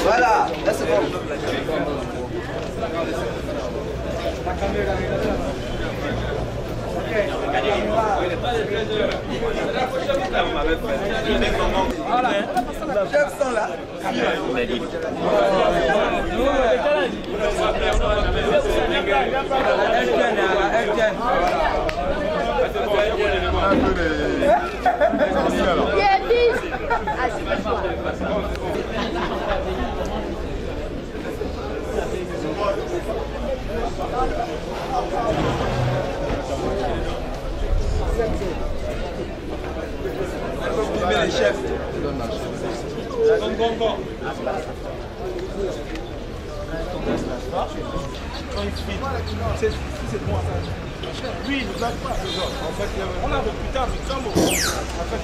Voilà, là c'est bon. Chefs sont là. Les chefs. C'est moi. Lui, il ne blague pas. En fait, on a plus tard, mais en fait,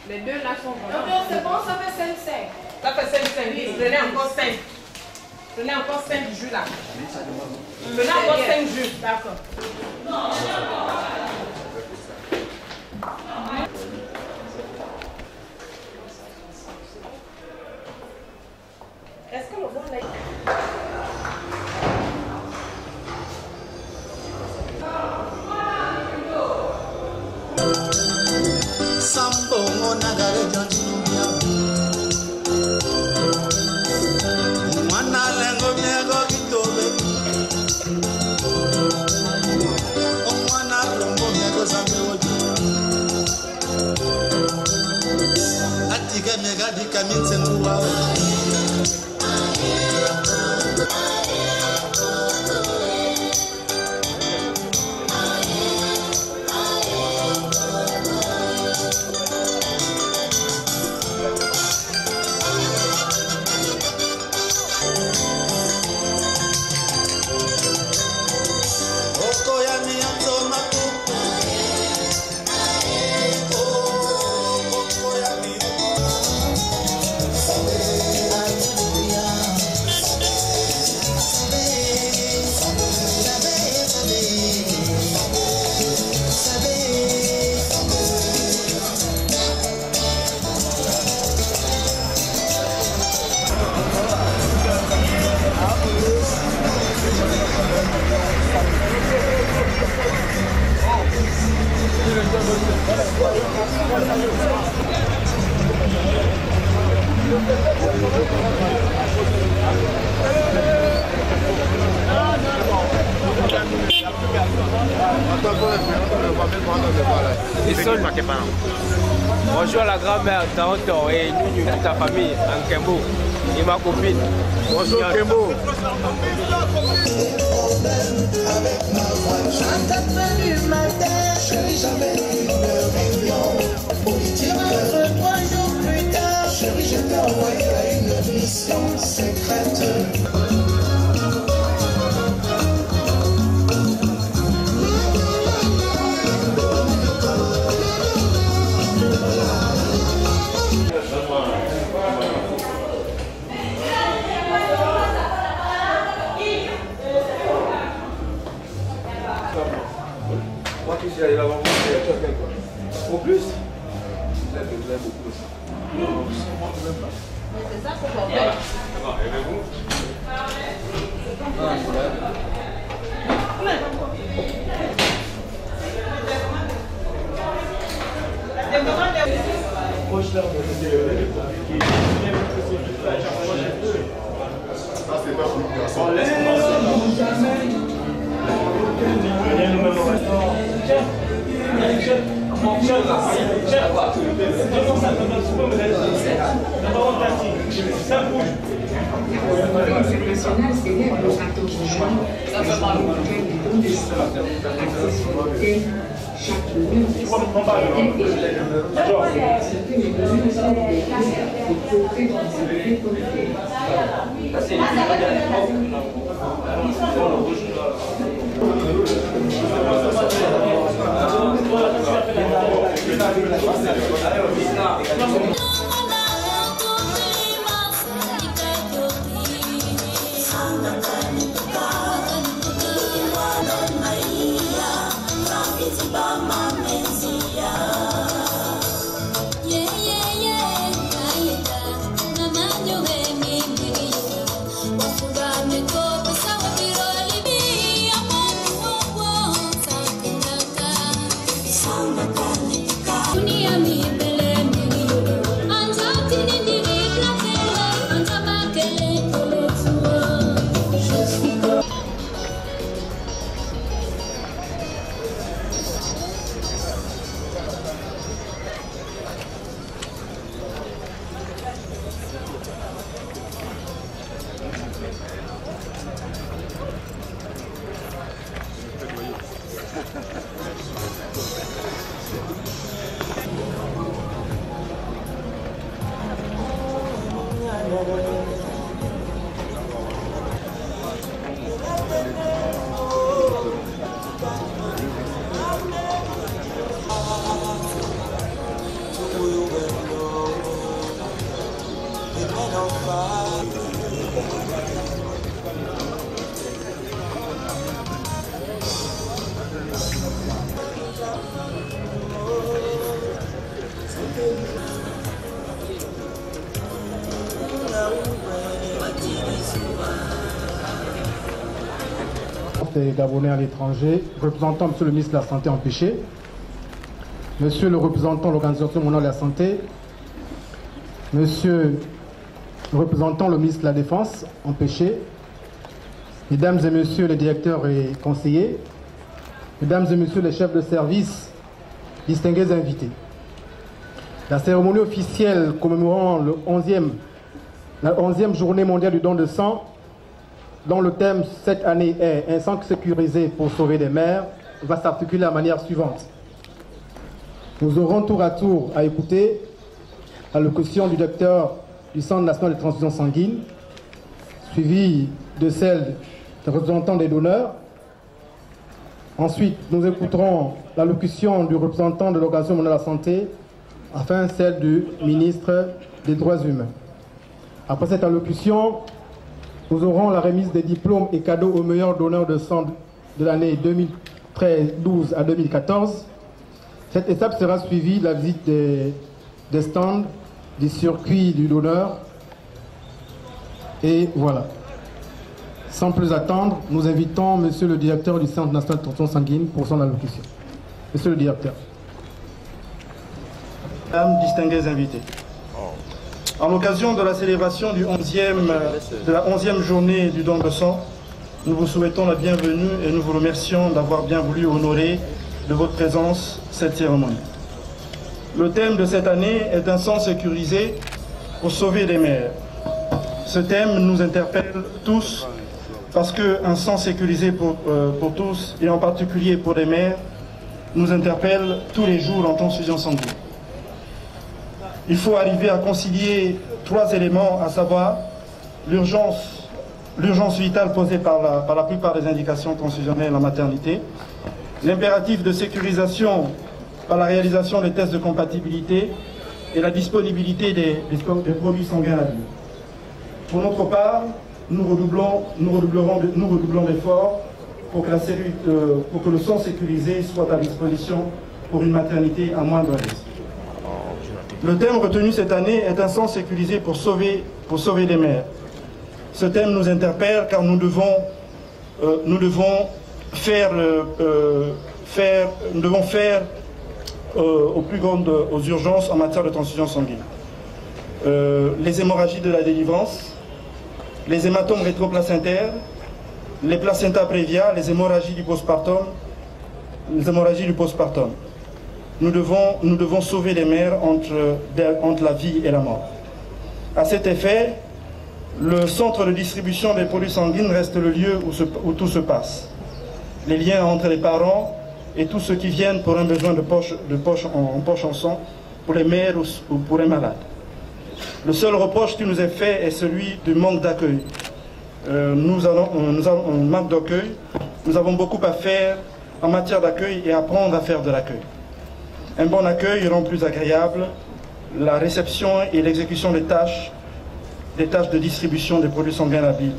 Les deux là sont vraiment... Non, c'est bon, ça fait 5-5. Ça fait 5-5, oui. Prenez encore 5. Prenez encore 5 jus là. Prenez encore 5 jus. D'accord. Est-ce que le bon là... Bonjour la grand-mère Taranto et nous, toute ta famille, en Kembo et ma copine. Bonjour Kembo. Avec ma voix, à 4 heures du matin, chérie, j'avais une réunion politique. 3 jours plus tard, chérie, je t'ai envoyé à une mission secrète. Au plus? Vous aimez beaucoup ça. C'est ça qu'on va faire. International célèbre le bateau qui joint auquel les dons de sang, accessibilité, chaque lieu de santé ce que les mesures sont des pour prévenir récolter. Des Gabonais à l'étranger, représentant Monsieur le ministre de la Santé empêché, Monsieur le représentant de l'Organisation mondiale de la Santé, Monsieur le représentant le ministre de la Défense empêché, Mesdames et Messieurs les directeurs et conseillers, Mesdames et Messieurs les chefs de service, distingués invités. La cérémonie officielle commémorant la 11e journée mondiale du don de sang, dont le thème cette année est « Un sang sécurisé pour sauver des mères », va s'articuler de la manière suivante. Nous aurons tour à tour à écouter l'allocution du docteur du Centre national de transfusion sanguine, suivie de celle des représentants des donneurs. Ensuite, nous écouterons l'allocution du représentant de l'Organisation mondiale de la Santé, enfin celle du ministre des Droits humains. Après cette allocution, nous aurons la remise des diplômes et cadeaux aux meilleurs donneurs de sang de l'année 2012 à 2014. Cette étape sera suivie de la visite des stands, des circuits du donneur. Et voilà. Sans plus attendre, nous invitons Monsieur le directeur du Centre national de transfusion sanguine pour son allocution. Monsieur le directeur. Mesdames, distingués invités. En l'occasion de la célébration de la 11e journée du don de sang, nous vous souhaitons la bienvenue et nous vous remercions d'avoir bien voulu honorer de votre présence cette cérémonie. Le thème de cette année est un sang sécurisé pour sauver les mères. Ce thème nous interpelle tous parce qu'un sang sécurisé pour tous et en particulier pour les mères nous interpelle tous les jours en transfusion sanguine. Il faut arriver à concilier 3 éléments, à savoir l'urgence vitale posée par la plupart des indications transfusionnelles en maternité, l'impératif de sécurisation par la réalisation des tests de compatibilité et la disponibilité des produits sanguins à vie. Pour notre part, nous redoublons d'efforts pour que le sang sécurisé soit à disposition pour une maternité à moindre risque. Le thème retenu cette année est un sang sécurisé pour sauver les mères. Ce thème nous interpelle car nous devons faire aux urgences en matière de transfusion sanguine. Les hémorragies de la délivrance, les hématomes rétroplacentaires, les placentas prévia, les hémorragies du postpartum. Nous devons sauver les mères entre la vie et la mort. À cet effet, le centre de distribution des produits sanguines reste le lieu où tout se passe. Les liens entre les parents et tous ceux qui viennent pour un besoin de poche en sang, pour les mères ou pour les malades. Le seul reproche qui nous est fait est celui du manque d'accueil. Nous avons un manque d'accueil. Nous avons beaucoup à faire en matière d'accueil et apprendre à faire de l'accueil. Un bon accueil rend plus agréable la réception et l'exécution des tâches de distribution des produits sanguins à vie.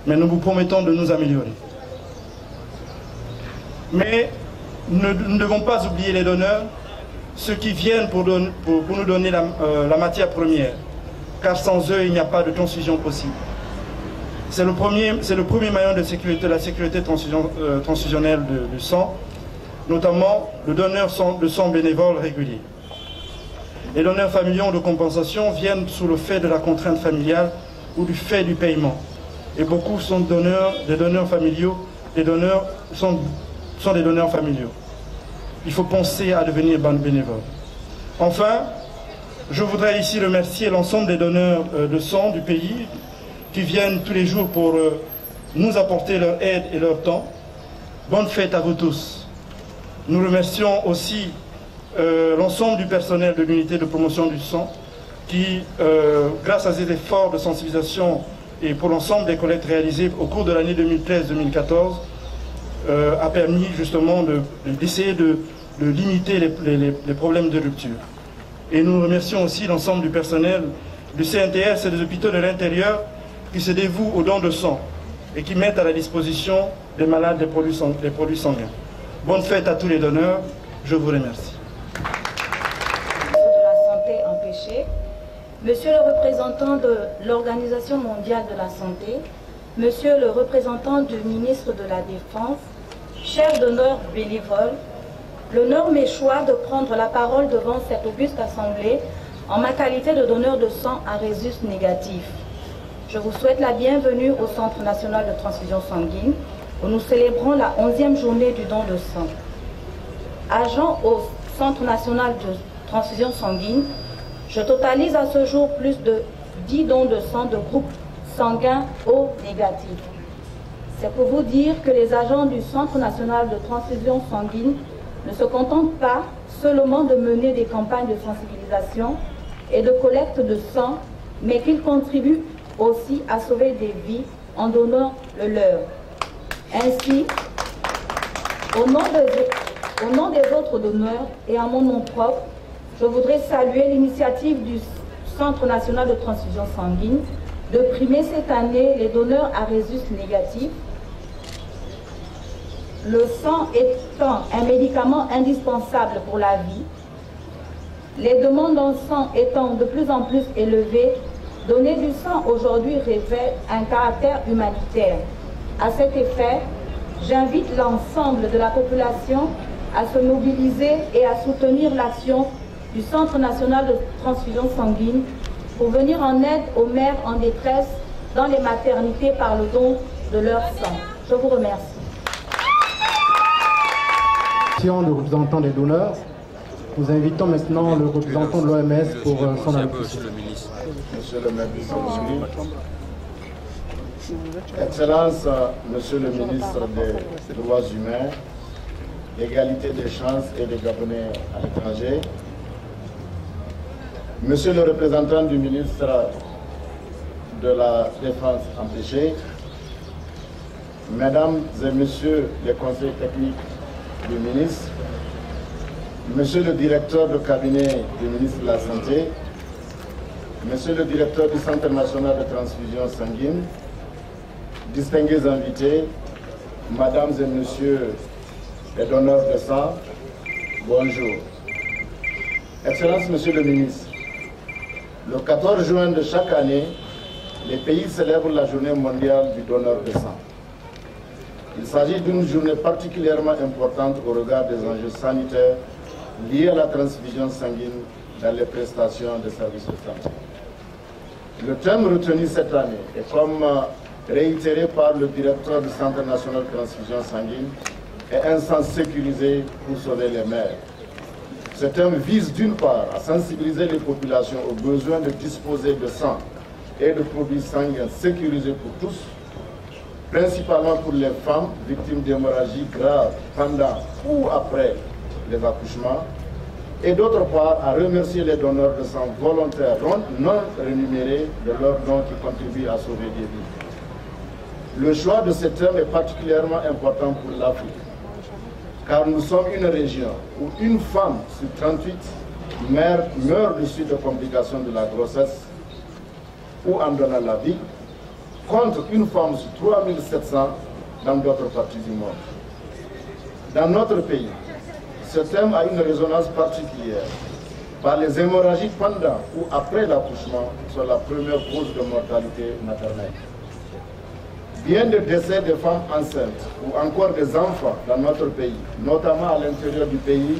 Mais nous vous promettons de nous améliorer. Mais nous ne devons pas oublier les donneurs, ceux qui viennent pour nous donner la matière première, car sans eux, il n'y a pas de transfusion possible. C'est le premier maillon de sécurité, la sécurité transfusionnelle du sang, notamment le donneur de sang bénévole régulier. Les donneurs familiaux de compensation viennent sous le fait de la contrainte familiale ou du fait du paiement. Et beaucoup sont des donneurs familiaux, sont des donneurs familiaux. Il faut penser à devenir bénévole. Enfin, je voudrais ici remercier l'ensemble des donneurs de sang du pays qui viennent tous les jours pour nous apporter leur aide et leur temps. Bonne fête à vous tous. Nous remercions aussi l'ensemble du personnel de l'unité de promotion du sang qui, grâce à ces efforts de sensibilisation et pour l'ensemble des collectes réalisées au cours de l'année 2013-2014, a permis justement d'essayer de limiter les problèmes de rupture. Et nous remercions aussi l'ensemble du personnel du CNTS et des hôpitaux de l'intérieur qui se dévouent aux dons de sang et qui mettent à la disposition des malades les produits sanguins. Bonne fête à tous les donneurs, je vous remercie. De la santé empêchée, Monsieur le représentant de l'Organisation mondiale de la santé, Monsieur le représentant du ministre de la Défense, chers donneurs bénévoles, l'honneur m'est choix de prendre la parole devant cette auguste assemblée en ma qualité de donneur de sang à résus négatif. Je vous souhaite la bienvenue au Centre national de transfusion sanguine où nous célébrons la 11e journée du don de sang. Agent au Centre national de transfusion sanguine, je totalise à ce jour plus de 10 dons de sang de groupes sanguins O négatifs. C'est pour vous dire que les agents du Centre national de transfusion sanguine ne se contentent pas seulement de mener des campagnes de sensibilisation et de collecte de sang, mais qu'ils contribuent aussi à sauver des vies en donnant le leur. Ainsi, au nom des autres donneurs et à mon nom propre, je voudrais saluer l'initiative du Centre national de transfusion sanguine de primer cette année les donneurs à résus négatifs. Le sang étant un médicament indispensable pour la vie, les demandes en sang étant de plus en plus élevées, donner du sang aujourd'hui revêt un caractère humanitaire. À cet effet, j'invite l'ensemble de la population à se mobiliser et à soutenir l'action du Centre national de transfusion sanguine pour venir en aide aux mères en détresse dans les maternités par le don de leur sang. Je vous remercie. Le représentant des donneurs. Nous invitons maintenant le représentant de l'OMS pour son allocution. Monsieur le ministre, Excellence, Monsieur le ministre des Droits humains, l'égalité des chances et des Gabonais à l'étranger, Monsieur le représentant du ministre de la Défense empêché, Mesdames et Messieurs les conseillers techniques du ministre, Monsieur le directeur de cabinet du ministre de la Santé, Monsieur le directeur du Centre national de transfusion sanguine, distingués invités, Mesdames et Messieurs les donneurs de sang, bonjour. Excellence, Monsieur le ministre, le 14 juin de chaque année, les pays célèbrent la journée mondiale du donneur de sang. Il s'agit d'une journée particulièrement importante au regard des enjeux sanitaires liés à la transfusion sanguine dans les prestations de services de santé. Le thème retenu cette année est comme réitéré par le directeur du Centre national de transfusion sanguine et un sang sécurisé pour sauver les mères. Ce thème vise d'une part à sensibiliser les populations aux besoins de disposer de sang et de produits sanguins sécurisés pour tous, principalement pour les femmes victimes d'hémorragies graves pendant ou après les accouchements, et d'autre part à remercier les donneurs de sang volontaires non rémunérés de leurs dons qui contribuent à sauver des vies. Le choix de ce thème est particulièrement important pour l'Afrique, car nous sommes une région où une femme sur 38 meurt de suite de complications de la grossesse ou en donnant la vie, contre une femme sur 3700 dans d'autres parties du monde. Dans notre pays, ce thème a une résonance particulière, par les hémorragies pendant ou après l'accouchement sont la première cause de mortalité maternelle. Bien des décès de femmes enceintes ou encore des enfants dans notre pays, notamment à l'intérieur du pays,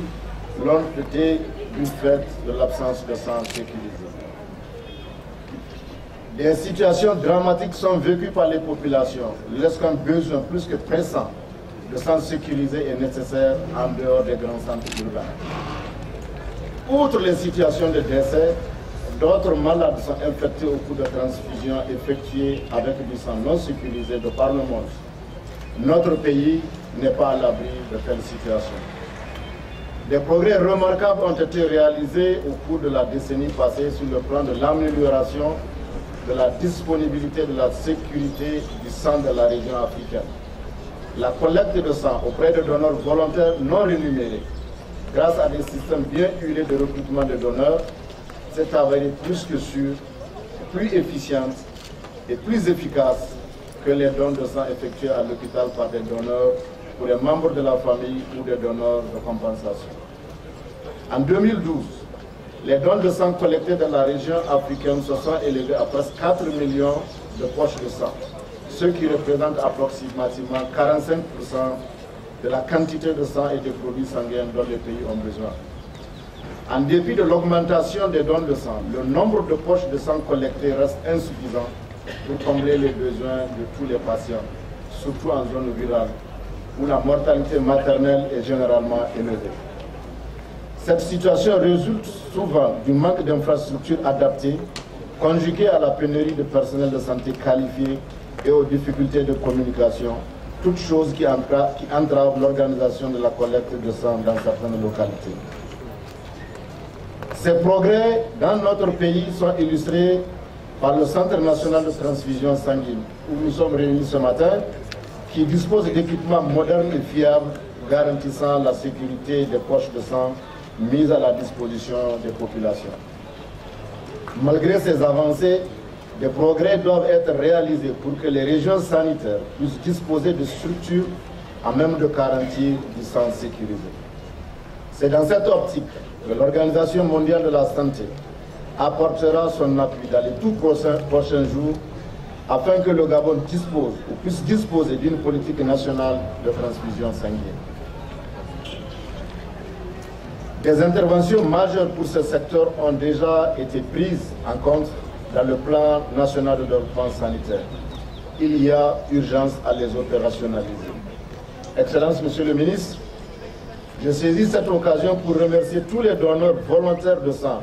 l'ont été du fait de l'absence de sang sécurisé. Des situations dramatiques sont vécues par les populations lorsqu'un besoin plus que pressant de sang sécurisé est nécessaire en dehors des grands centres urbains. Outre les situations de décès, d'autres malades sont infectés au cours de transfusions effectuées avec du sang non sécurisé de par le monde. Notre pays n'est pas à l'abri de telles situations. Des progrès remarquables ont été réalisés au cours de la décennie passée sur le plan de l'amélioration de la disponibilité de la sécurité du sang de la région africaine. La collecte de sang auprès de donneurs volontaires non rémunérés, grâce à des systèmes bien huilés de recrutement de donneurs, s'est avérée plus que sûre, plus efficiente et plus efficace que les dons de sang effectués à l'hôpital par des donneurs pour les membres de la famille ou des donneurs de compensation. En 2012, les dons de sang collectés dans la région africaine se sont élevés à presque 4 millions de poches de sang, ce qui représente approximativement 45% de la quantité de sang et de produits sanguins dont les pays ont besoin. En dépit de l'augmentation des dons de sang, le nombre de poches de sang collectées reste insuffisant pour combler les besoins de tous les patients, surtout en zone rurale, où la mortalité maternelle est généralement élevée. Cette situation résulte souvent du manque d'infrastructures adaptées, conjuguée à la pénurie de personnel de santé qualifié et aux difficultés de communication, toutes choses qui entravent l'organisation de la collecte de sang dans certaines localités. Ces progrès dans notre pays sont illustrés par le Centre national de transfusion sanguine, où nous sommes réunis ce matin, qui dispose d'équipements modernes et fiables garantissant la sécurité des poches de sang mises à la disposition des populations. Malgré ces avancées, des progrès doivent être réalisés pour que les régions sanitaires puissent disposer de structures à même de garantir du sang sécurisé. C'est dans cette optique que l'Organisation mondiale de la santé apportera son appui dans les tout prochains jours afin que le Gabon dispose ou puisse disposer d'une politique nationale de transfusion sanguine. Des interventions majeures pour ce secteur ont déjà été prises en compte dans le plan national de développement sanitaire. Il y a urgence à les opérationnaliser. Excellence, Monsieur le ministre, je saisis cette occasion pour remercier tous les donneurs volontaires de sang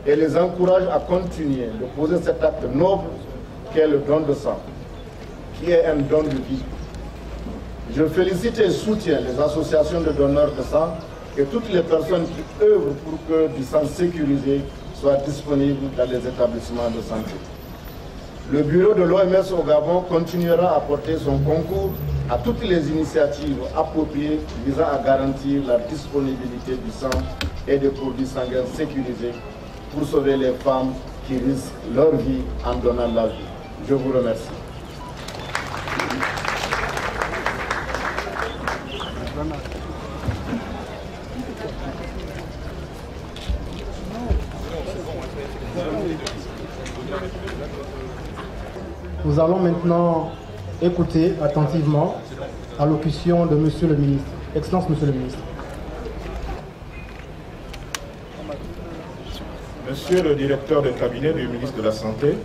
et les encourage à continuer de poser cet acte noble qu'est le don de sang, qui est un don de vie. Je félicite et soutiens les associations de donneurs de sang et toutes les personnes qui œuvrent pour que du sang sécurisé soit disponible dans les établissements de santé. Le bureau de l'OMS au Gabon continuera à apporter son concours à toutes les initiatives appropriées visant à garantir la disponibilité du sang et des produits sanguins sécurisés pour sauver les femmes qui risquent leur vie en donnant la vie. Je vous remercie. Nous allons maintenant écouter attentivement l'allocution de Monsieur le ministre. Excellence, Monsieur le ministre. Monsieur le directeur de cabinet du ministre de la Santé,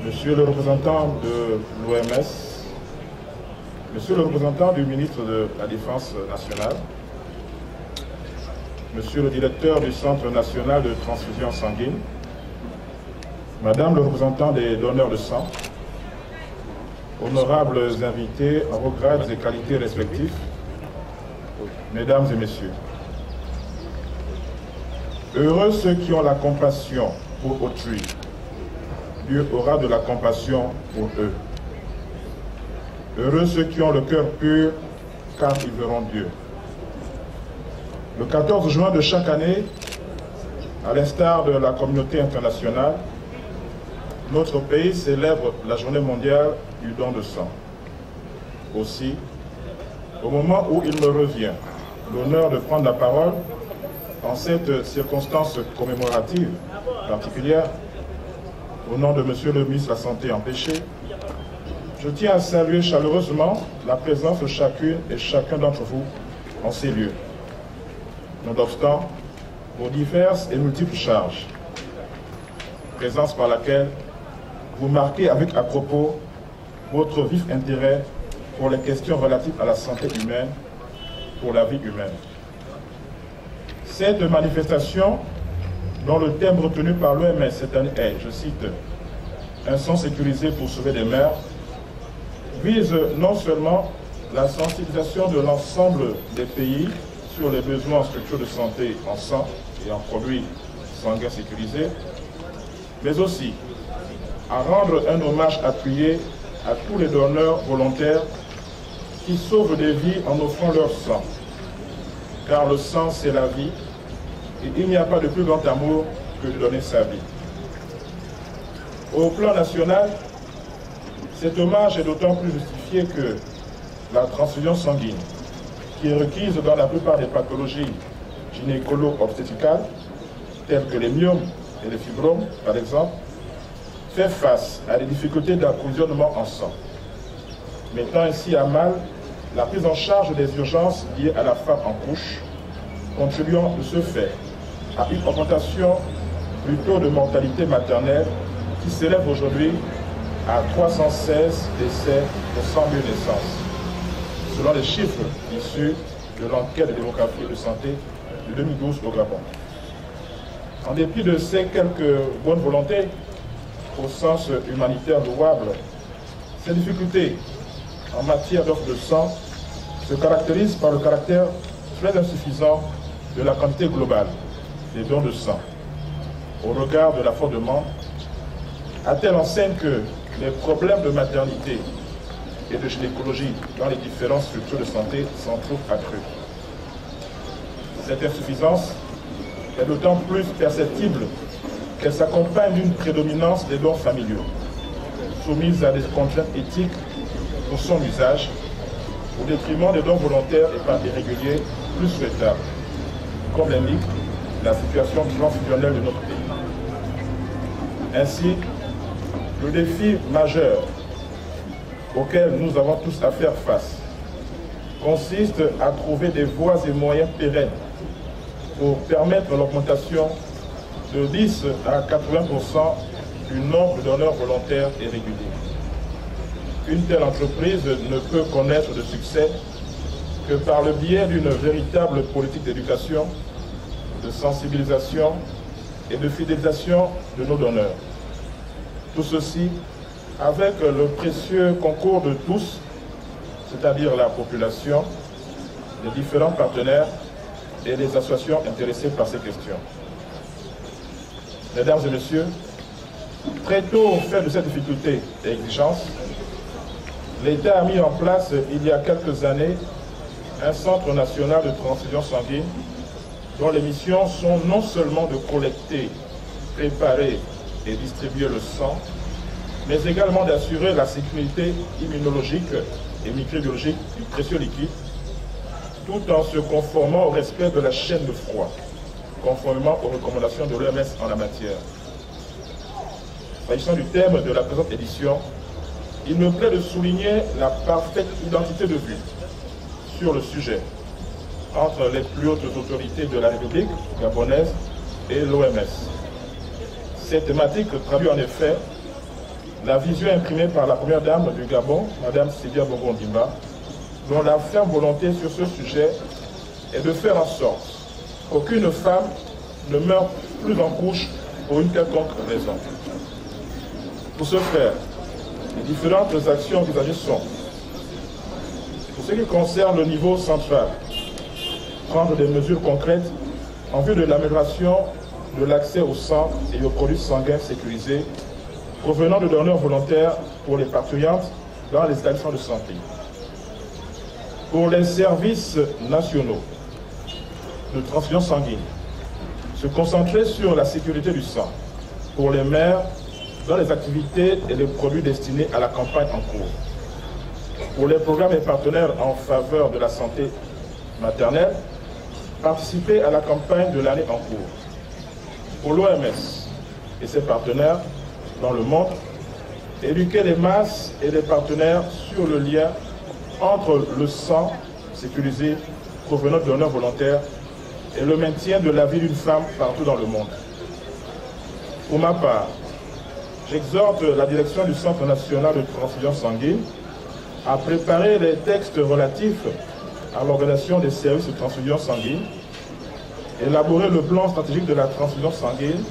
Monsieur le représentant de l'OMS, Monsieur le représentant du ministre de la Défense nationale, Monsieur le directeur du Centre national de transfusion sanguine, Madame le représentant des donneurs de sang, honorables invités en vos grades et qualités respectifs, Mesdames et Messieurs, heureux ceux qui ont la compassion pour autrui, Dieu aura de la compassion pour eux. Heureux ceux qui ont le cœur pur, car ils verront Dieu. Le 14 juin de chaque année, à l'instar de la communauté internationale, notre pays célèbre la journée mondiale du don de sang. Aussi, au moment où il me revient l'honneur de prendre la parole en cette circonstance commémorative particulière, au nom de Monsieur le ministre de la Santé empêché, je tiens à saluer chaleureusement la présence de chacune et chacun d'entre vous en ces lieux. Nonobstant vos diverses et multiples charges, présence par laquelle vous marquez avec à propos votre vif intérêt pour les questions relatives à la santé humaine, pour la vie humaine. Cette manifestation, dont le thème retenu par l'OMS cette année est, je cite, « Un sang sécurisé pour sauver des mères », vise non seulement la sensibilisation de l'ensemble des pays sur les besoins en structures de santé en sang et en produits sanguins sécurisés, mais aussi à rendre un hommage appuyé à tous les donneurs volontaires qui sauvent des vies en offrant leur sang. Car le sang, c'est la vie, et il n'y a pas de plus grand amour que de donner sa vie. Au plan national, cet hommage est d'autant plus justifié que la transfusion sanguine, qui est requise dans la plupart des pathologies gynécolo-obstétricales, telles que les myomes et les fibromes, par exemple, fait face à des difficultés d'approvisionnement en sang, mettant ainsi à mal la prise en charge des urgences liées à la femme en couche, contribuant de ce fait à une augmentation du taux de mortalité maternelle qui s'élève aujourd'hui à 316 décès pour 100 000 naissances, selon les chiffres issus de l'enquête de démographie et de santé de 2012 au Gabon. En dépit de ces quelques bonnes volontés, au sens humanitaire louable, ces difficultés en matière d'offre de sang se caractérisent par le caractère très insuffisant de la quantité globale des dons de sang, au regard de la forte demande, à telle enseigne que les problèmes de maternité et de gynécologie dans les différentes structures de santé s'en trouvent accrus. Cette insuffisance est d'autant plus perceptible qu'elle s'accompagne d'une prédominance des dons familiaux, soumise à des contraintes éthiques pour son usage, au détriment des dons volontaires et par irréguliers plus souhaitables, comme l'indique la situation transfusionnelle de notre pays. Ainsi, le défi majeur auquel nous avons tous à faire face consiste à trouver des voies et moyens pérennes pour permettre l'augmentation de 10 à 80% du nombre de donneurs volontaires et réguliers. Une telle entreprise ne peut connaître de succès que par le biais d'une véritable politique d'éducation, de sensibilisation et de fidélisation de nos donneurs. Tout ceci avec le précieux concours de tous, c'est-à-dire la population, les différents partenaires et les associations intéressées par ces questions. Mesdames et messieurs, très tôt au fait de cette difficulté et exigence, l'État a mis en place il y a quelques années un centre national de transfusion sanguine dont les missions sont non seulement de collecter, préparer et distribuer le sang, mais également d'assurer la sécurité immunologique et microbiologique du précieux liquide, tout en se conformant au respect de la chaîne de froid, conformément aux recommandations de l'OMS en la matière. S'agissant du thème de la présente édition, il me plaît de souligner la parfaite identité de vue sur le sujet entre les plus hautes autorités de la République gabonaise et l'OMS. Cette thématique traduit en effet la vision imprimée par la première dame du Gabon, Mme Sylvia Bongo Ondimba, dont la ferme volonté sur ce sujet est de faire en sorte qu'aucune femme ne meure plus en couche pour une quelconque raison. Pour ce faire, les différentes actions envisagées sont, pour ce qui concerne le niveau central, prendre des mesures concrètes en vue de l'amélioration de l'accès au sang et aux produits sanguins sécurisés provenant de donneurs volontaires pour les parturientes dans les établissements de santé. Pour les services nationaux de transfusion sanguine, se concentrer sur la sécurité du sang pour les mères dans les activités et les produits destinés à la campagne en cours. Pour les programmes et partenaires en faveur de la santé maternelle, participer à la campagne de l'année en cours. Pour l'OMS et ses partenaires dans le monde, éduquer les masses et les partenaires sur le lien entre le sang sécurisé provenant de donneurs volontaires et le maintien de la vie d'une femme partout dans le monde. Pour ma part, j'exhorte la direction du Centre national de transfusion sanguine à préparer les textes relatifs à l'organisation des services de transfusion sanguine, élaborer le plan stratégique de la transfusion sanguine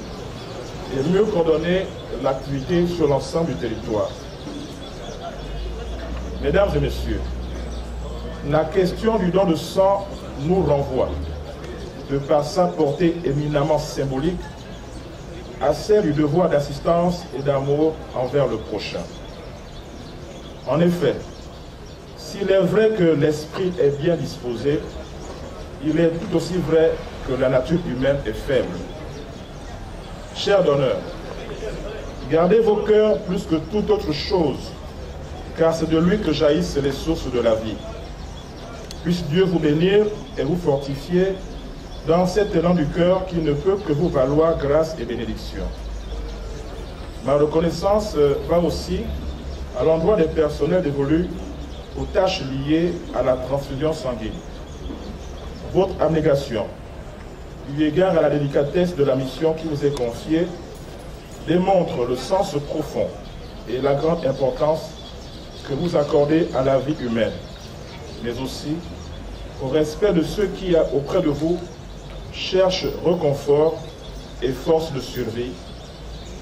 et mieux coordonner l'activité sur l'ensemble du territoire. Mesdames et messieurs, la question du don de sang nous renvoie, de par sa portée éminemment symbolique, à celle du devoir d'assistance et d'amour envers le prochain. En effet, s'il est vrai que l'esprit est bien disposé, il est tout aussi vrai que la nature humaine est faible. Chers donneurs, gardez vos cœurs plus que toute autre chose, car c'est de lui que jaillissent les sources de la vie. Puisse Dieu vous bénir et vous fortifier dans cet élan du cœur qui ne peut que vous valoir grâce et bénédiction. Ma reconnaissance va aussi à l'endroit des personnels dévolus aux tâches liées à la transfusion sanguine. Votre abnégation, eu égard à la délicatesse de la mission qui vous est confiée, démontre le sens profond et la grande importance que vous accordez à la vie humaine, mais aussi au respect de ceux qui, auprès de vous, cherchent réconfort et force de survie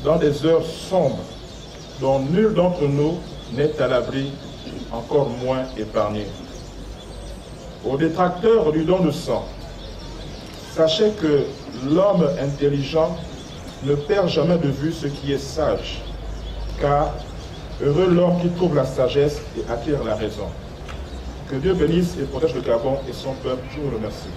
dans des heures sombres dont nul d'entre nous n'est à l'abri, encore moins épargné. Aux détracteurs du don de sang, sachez que l'homme intelligent ne perd jamais de vue ce qui est sage, car heureux l'homme qui trouve la sagesse et acquiert la raison. Que Dieu bénisse et protège le Gabon et son peuple. Je vous remercie.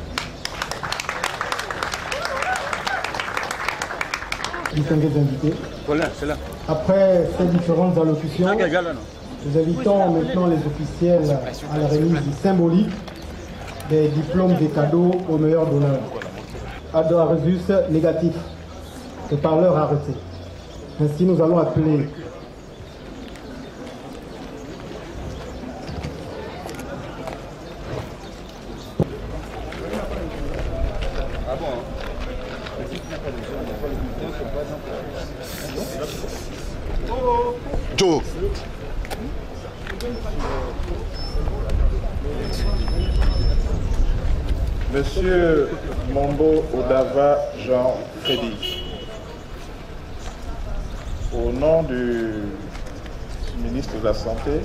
Distingués invités. Voilà, c'est là. Après ces différentes allocutions, nous invitons maintenant les officiels à la remise symbolique des diplômes et cadeaux aux meilleurs donneurs. À résus négatif, c'est par l'heure arrêtée. Ainsi, nous allons appeler Joe. Monsieur Mombo Odava Jean Freddy, au nom du ministre de la Santé,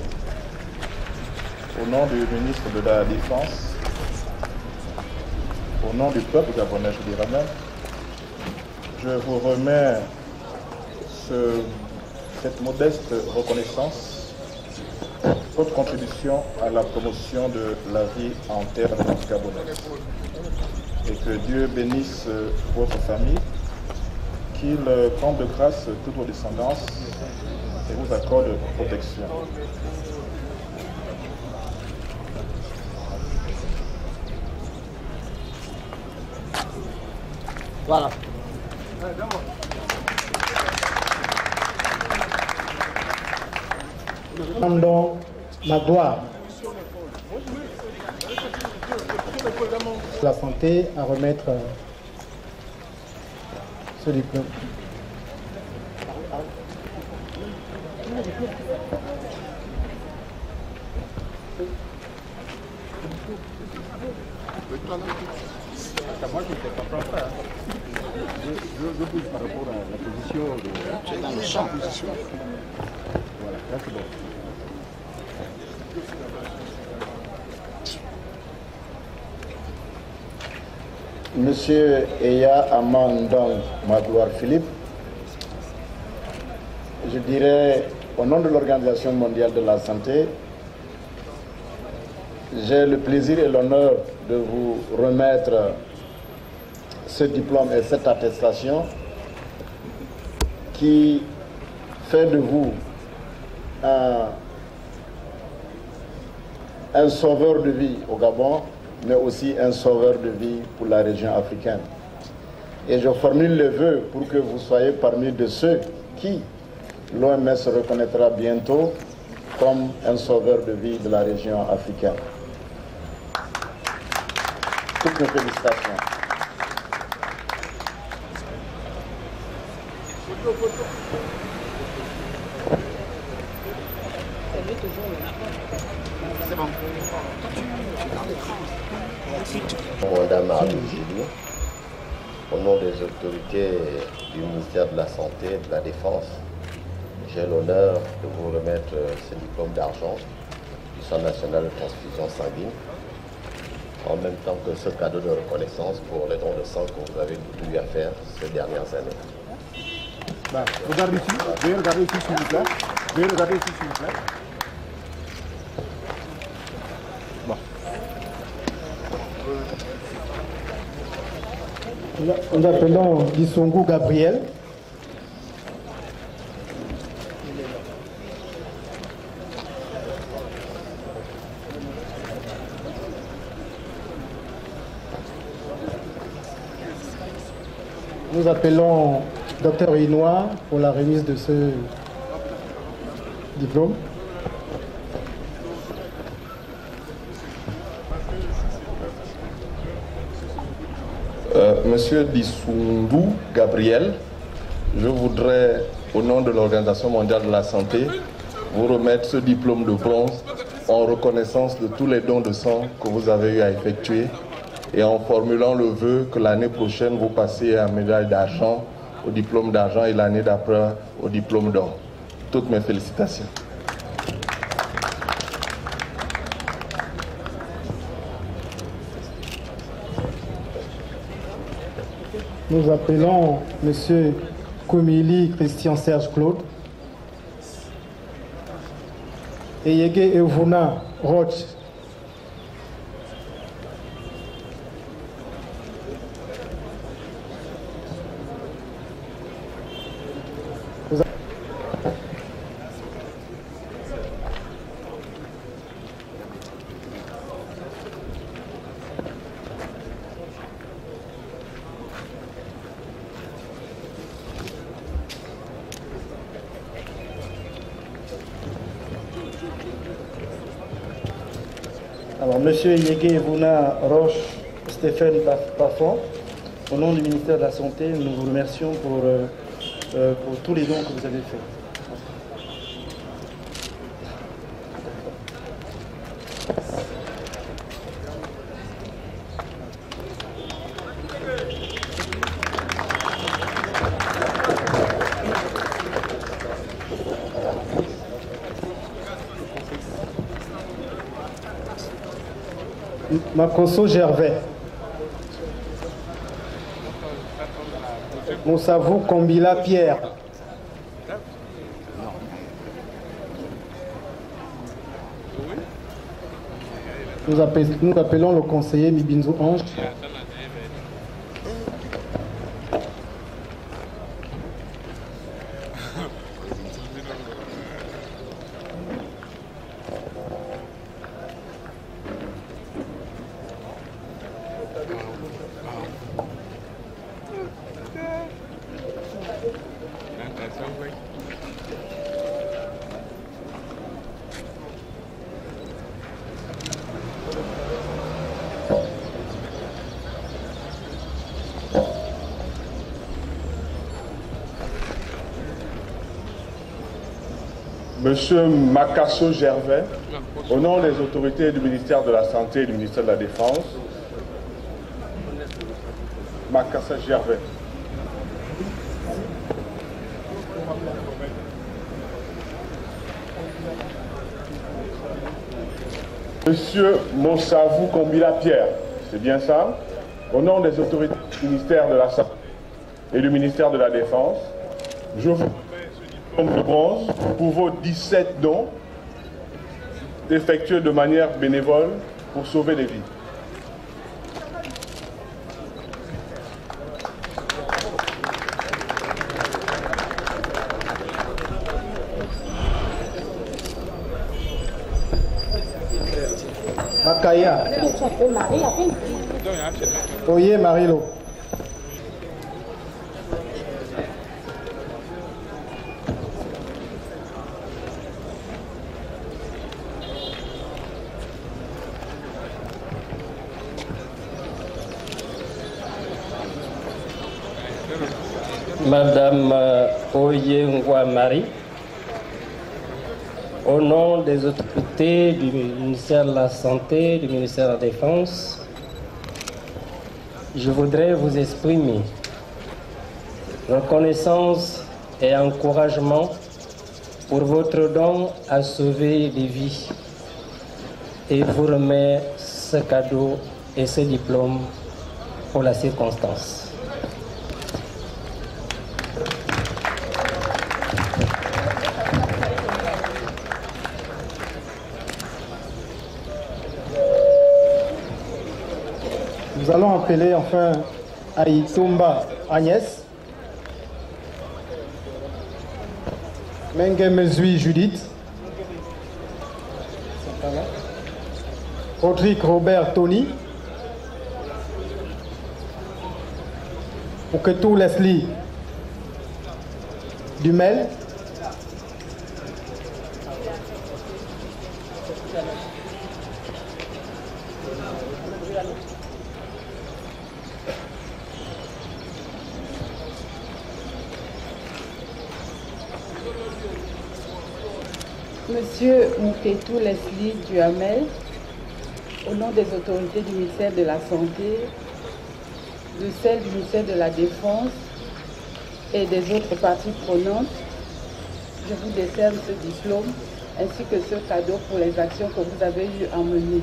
au nom du ministre de la Défense, au nom du peuple gabonais, je dirais même, je vous remets cette modeste reconnaissance, votre contribution à la promotion de la vie en terre gabonaise. Et que Dieu bénisse votre famille, qu'il comble de grâce toute vos descendances et vous accorde protection. Voilà. Pendant ma gloire, la santé à remettre ce diplôme. Moi, je ne sais pas faire. Je bouge par rapport à la position de... C'est dans le champ. Voilà, là c'est bon. Monsieur Eya Amandang Magloire Philippe, je dirais au nom de l'Organisation mondiale de la santé, j'ai le plaisir et l'honneur de vous remettre ce diplôme et cette attestation qui fait de vous un sauveur de vie au Gabon, mais aussi un sauveur de vie pour la région africaine. Et je formule le vœu pour que vous soyez parmi de ceux qui l'OMS reconnaîtra bientôt comme un sauveur de vie de la région africaine. Toutes mes félicitations. C'est bon. Au nom des autorités du ministère de la Santé et de la Défense, j'ai l'honneur de vous remettre ce diplôme d'argent du Centre national de transfusion sanguine, en même temps que ce cadeau de reconnaissance pour les dons de sang que vous avez eu à faire ces dernières années. Bah, regardez ici, veuillez regarder ici s'il vous plaît. Veuillez regarder ici s'il vous plaît. Bon. Nous appelons Disongo Gabriel. Nous appelons Dr Inoua pour la remise de ce diplôme. Monsieur Dissoundou Gabriel, je voudrais, au nom de l'Organisation mondiale de la santé, vous remettre ce diplôme de bronze en reconnaissance de tous les dons de sang que vous avez eu à effectuer et en formulant le vœu que l'année prochaine vous passiez à médaille d'argent, au diplôme d'argent et l'année d'après au diplôme d'or. Toutes mes félicitations. Nous appelons M. Komili Christian Serge Claude. Eyege Evuna Roch. Alors, M. Yege Evuna Roche Stéphane Parfond, Au nom du ministère de la Santé, nous vous remercions pour tous les dons que vous avez faits. Makoso Gervais. Moussavou Kombila Pierre. Nous appelons le conseiller Mibinzo Ange. Monsieur Makasso Gervais, au nom des autorités du ministère de la Santé et du ministère de la Défense, Makasso Gervais. Monsieur Moussavou Kombila Pierre, c'est bien ça? Au nom des autorités du ministère de la Santé et du ministère de la Défense, je vous remets de bronze pour vos 17 dons effectués de manière bénévole pour sauver des vies. Makaya. Oye Marilo. Madame Oyengwa Marie, au nom des autorités du ministère de la Santé, du ministère de la Défense, je voudrais vous exprimer reconnaissance et encouragement pour votre don à sauver des vies et vous remettre ce cadeau et ce diplôme pour la circonstance. Nous allons appeler enfin Aïtomba Agnès, Menge Mezui Judith, Rodrigue Robert Tony, Ouketou Leslie Dumel, Monsieur Mouketou Leslie Duhamel, au nom des autorités du ministère de la Santé, de celles du ministère de la Défense et des autres parties prenantes, je vous décerne ce diplôme ainsi que ce cadeau pour les actions que vous avez eu à mener.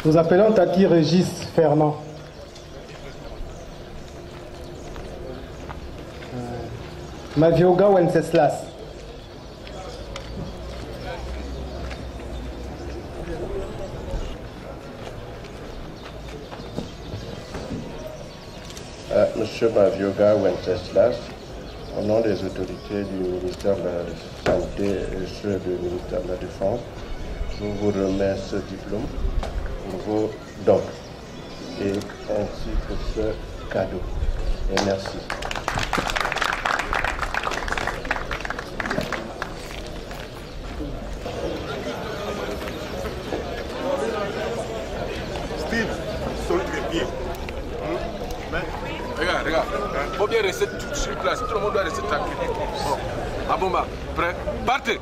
Nous appelons Tati Régis Fernand. Mavioga Wenceslas. Monsieur Mavioga Wenceslas, au nom des autorités du ministère de la Santé et ceux du ministère de la Défense, je vous remets ce diplôme pour vos dons et ainsi que ce cadeau. Et merci. classe, tout le monde doit rester tranquille. Bon. Abomba, prêt? Partez.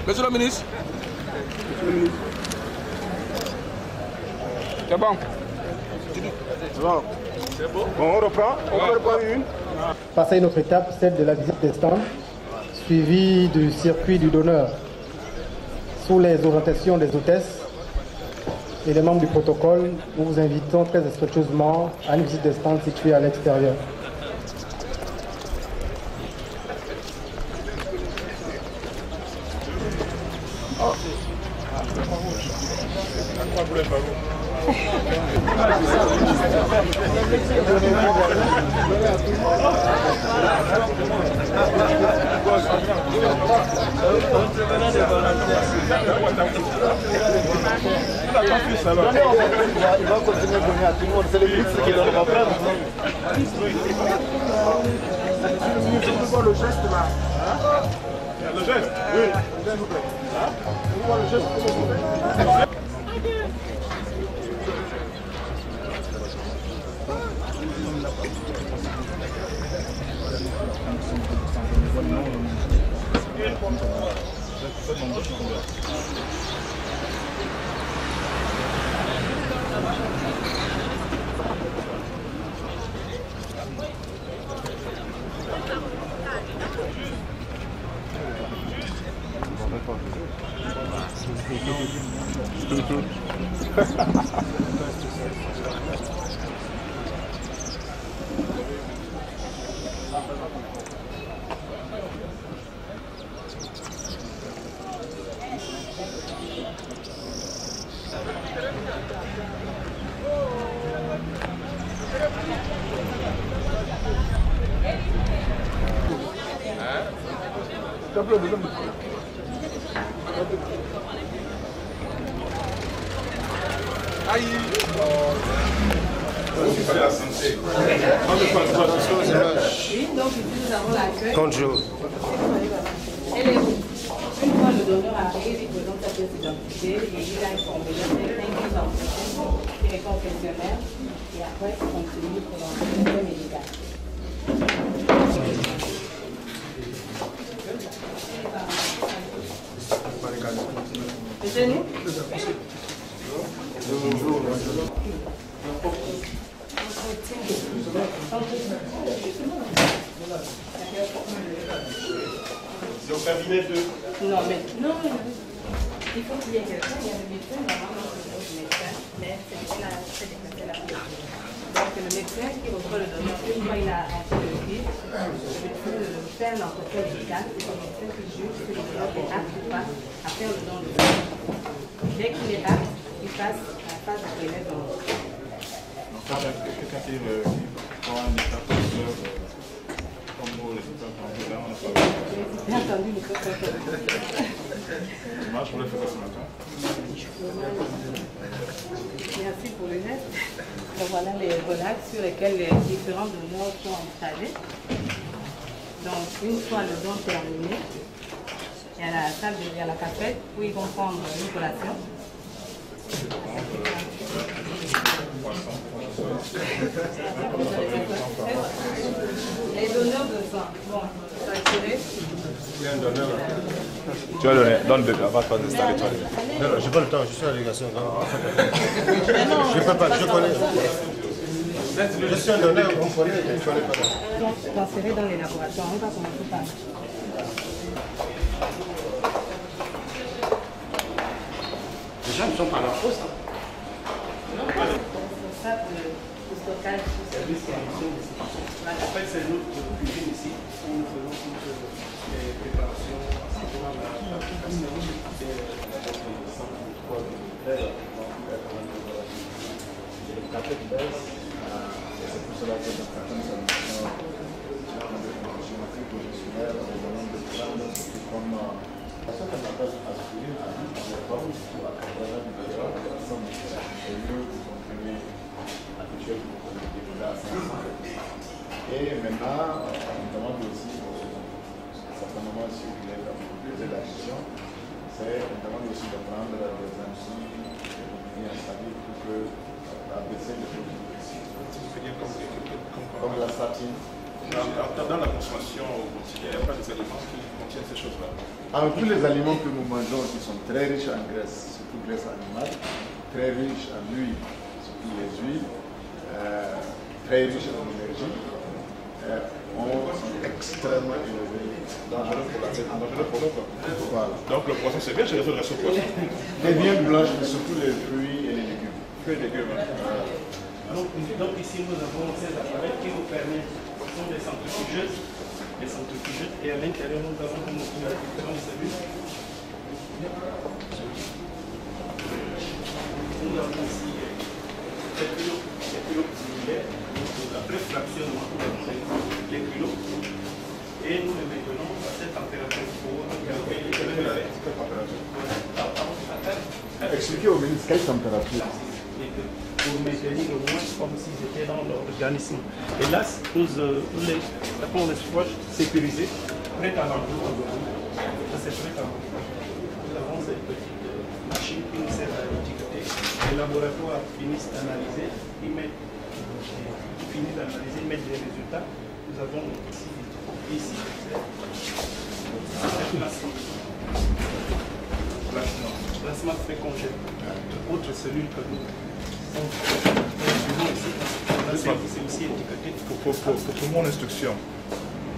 Monsieur le ministre. C'est bon. C'est bon. Bon, on reprend. On reprend une. Passer à une autre étape, celle de la visite des stands, suivie du circuit du donneur. Sous les orientations des hôtesses et des membres du protocole, nous vous invitons très respectueusement à une visite des stands situés à l'extérieur. Il va continuer à donner à tout le monde. C'est le ministre qui leur va prendre. Le geste là. Le geste? Oui. Le geste. Conjour. Elle est où? Une fois le donneur arrive, il présente sa pièce d'identité, il a une formulaire d'identité, il répond au questionnaire et après il continue pour l'entretien médical. C'est nous? C'est au cabinet de... Non, mais non, il faut qu'il y ait quelqu'un, il y a le médecin, normalement c'est le médecin, mais c'est la donc le médecin qui reçoit le donneur, une fois il a fait le guide, le médecin fait un entretien médical, c'est le médecin qui juge si le donneur est apte ou pas à faire le don de sang. Dès qu'il est apte, il passe à la phase de prélèvement. Donc quand quelqu'un qui prend un état professeur, comme vous, les états là, on n'a pas vu. Bien entendu, il faut faire ça. Moi, je voulais faire ça ce matin. Merci pour le net. Donc voilà les relax sur lesquels les différents donneurs sont installés. Donc une fois le don terminé, il y a la salle derrière la cafette où ils vont prendre une collation. Les donneurs de sang. Bon, ça va tirer. Il y a un donneur là. Tu vas donner, donne deux, avant de t'installer toi. Non, non, j'ai pas le temps, je suis à la délégation. Je peux pas, je connais. Je suis un donneur, on connaît, je connais pas. Transférer dans les laboratoires, on va commencer par. Les gens ne sont pas à leur poste. Non, c'est ça pour le stockage. En fait, c'est notre cuisine ici où nous faisons toutes les préparations. La tête baisse, c'est pour cela que dans certaines émissions, professionnelle, on demande de prendre comme ce qu'on appelle aspirer à vie, des formes pour accompagner les besoins des personnes au lieu de comprimés habituels pour les développer à 500. Et maintenant, on demande aussi, certainement si vous voulez poser la question, c'est on demande aussi de prendre des enzymes et de venir installer pour que abaisser le taux de glycémie. comme la statine. Dans la consommation au quotidien, il n'y a pas des aliments qui contiennent ces choses-là. Alors, tous les aliments que nous mangeons qui sont très riches en graisse, surtout graisse animale, très riches en huile, surtout les huiles, très riches en énergie, sont extrêmement élevés, dangereux pour la tête, dangereux pour l'eau. Voilà. Donc le poisson c'est bien, j'ai raison de rester au poisson. Les viandes blanches, mais surtout les fruits et les légumes. Fruits et légumes. Donc ici nous avons ces appareils qui nous permettent, ce sont des centrifugeuses, et à l'intérieur nous avons une différentes cellules. Nous avons aussi des kilos similaires, après fractionnement nous avons les kilos et nous les maintenons à cette température pour calculer les Expliquez au ministre quelle température. Pour maintenir au moins comme s'ils étaient dans l'organisme. Et là, nous les proches sécurisés, prêts à l'emploi. Ça c'est prêt à l'emploi. Nous avons cette petite machine qui nous sert à étiqueter. Les laboratoires finissent d'analyser, ils finissent d'analyser, ils mettent des résultats. Nous avons ici plasma fait congèle. Autre cellule que nous. C'est aussi étiqueté. Pour mon instruction,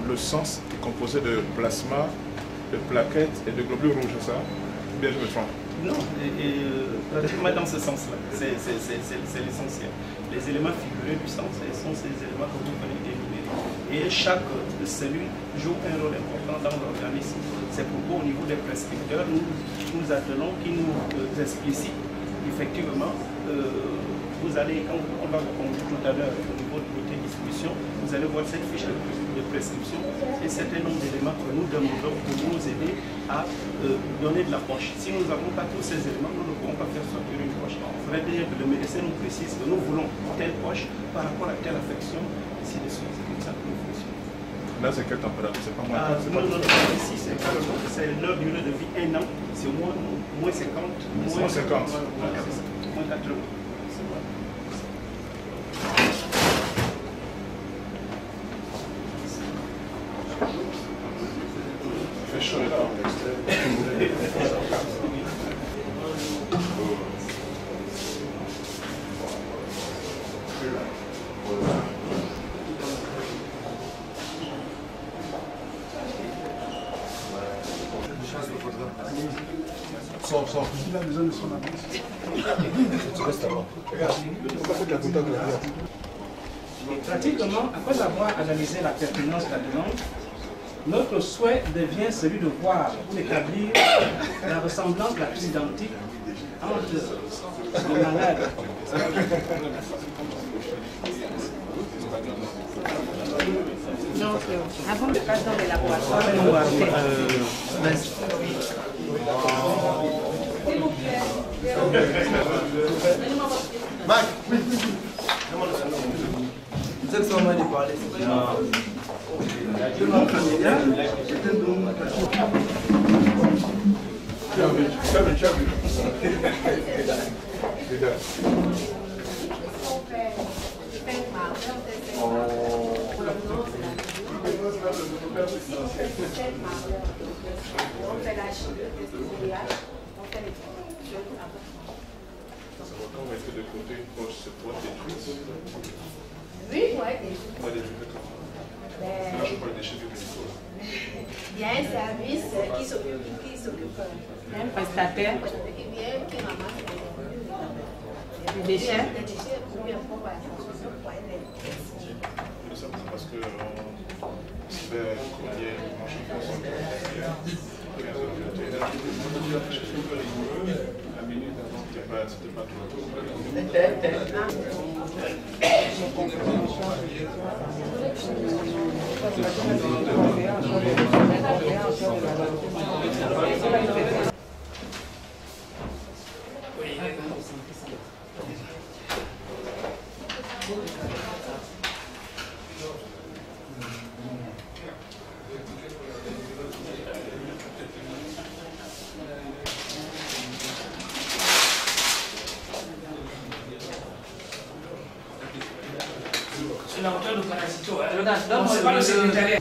le sang est composé de plasma, de plaquettes et de globules rouges, c'est ça? Bien, je me trompe. Non, pratiquement dans ce sens-là. C'est l'essentiel. Les éléments figurés du sang, ce sont ces éléments que vous venez d'énumérer. Et chaque cellule joue un rôle important dans l'organisme. C'est pourquoi au niveau des prescripteurs, nous attelons qui nous explicitent effectivement. Vous allez, quand on va vous conduire tout à l'heure au niveau de l'unité de distribution, vous allez voir cette fiche de prescription et certain nombre d'éléments que nous demandons pour nous aider à donner de la poche. Si nous n'avons pas tous ces éléments, nous ne pourrons pas faire sortir une poche. Il faudrait bien que le médecin nous précise que nous voulons telle poche par rapport à telle affection, ainsi de suite. C'est comme ça que nous fonctionnons. Là, c'est quelle température? C'est pas moins non, ici, c'est leur durée de vie 1 an, c'est moins 50. Moins 50. Moins 80. Il fait chaud là. Sors. Il a besoin de son avance. Tu restes là-bas. Regarde, on fait de la contact là. Pratiquement, après avoir analysé la pertinence de la demande, notre souhait devient celui de voir pour établir la ressemblance la plus identique entre le malade. Donc, avant de passer dans les laboratoires, Mike, c'est ça, on m'a dit parler. Quand on essaie de côté une poche, c'est pour détruire. Oui, ouais, détruire. Moi, détruire comment? Là, je parle des déchets médicaux. Il y a un service qui s'occupe un prestataire qui vient, qui ramasse des déchets. Les déchets pour bien pour Nous sommes parce que se fait combien de manches de poisson à minute avant, c'était pas sur la hauteur de Parasito. Regarde, c'est pas le secrétariat.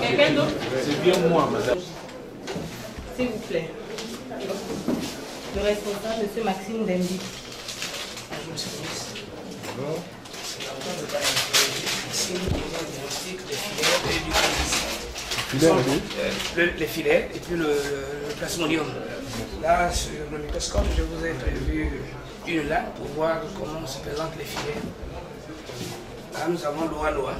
Quelqu'un d'autre? C'est bien moi, madame. S'il vous plaît. Le responsable, M. Maxime Dembi. Bonjour, monsieur le ministre. Bonjour. C'est l'auteur de la ici, nous faisons le diagnostic des filets et du candice. Les filets et puis le plasmodium. Là, sur le microscope, je vous ai prévu une là pour voir comment se présentent les filets. Là, nous avons l'oa-loa,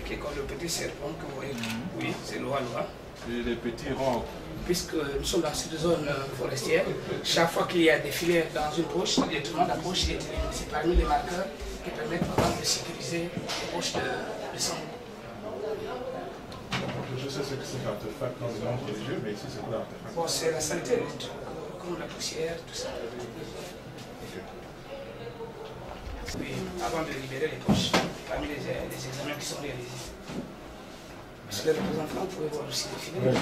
qui est comme le petit serpent que vous voyez. Oui, c'est l'oa-loa. Et les petits ronds. Puisque nous sommes dans cette zone forestière, chaque fois qu'il y a des filets dans une poche, le traitement de la poche est éliminé. C'est parmi les marqueurs qui permettent par exemple de sécuriser les poches de sang. Je sais ce que c'est l'artefact dans les langues religieuses, mais ici c'est quoi l'artefact? Bon, c'est la saleté, comme la poussière, tout ça. Oui, avant de libérer les poches, parmi les examens qui sont réalisés. Monsieur le représentant, vous pouvez voir aussi les filets.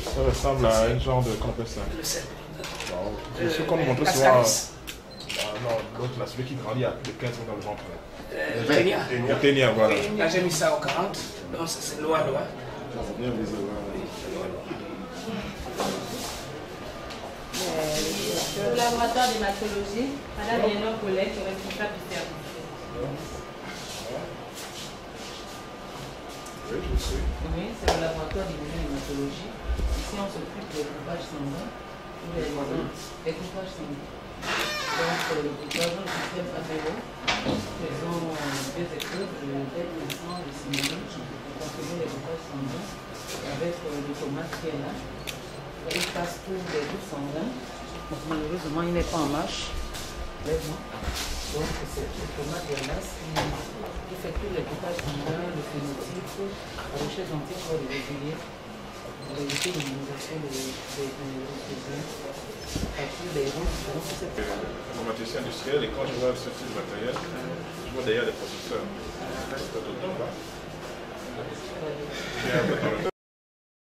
Ça ressemble à un genre de compensation. Le sel. Ce qu'on nous montre souvent. Non, l'autre là, celui qui grandit à plus de 15 ans dans le ventre. Le ténia. Le ténia, voilà. Là, j'ai mis ça au 40, donc c'est l'oa-loa. Le laboratoire d'hématologie, Madame Léonore Colette, responsable du service. Oui, je sais. Oui, c'est le laboratoire d'hématologie. Ici, on s'occupe des coupages sanguins, des coupages sanguins. Donc, nous avons le système ABO, faisons deux épreuves de tête de sang, de simili, pour confirmer les coupages sanguins avec le tomate qui est là. Il passe pour des groupes sanguins. Donc, malheureusement, il n'est pas en marche. Lève-moi. Donc, c'est le tomate de masse qui fait tous les coupages sanguins, le phénotype, la recherche d'anticorps irréguliers, pour éviter l'immunisation des parties des ronds. Informaticien industriel, et quand je vois ce type de matériel, je vois derrière des processeurs.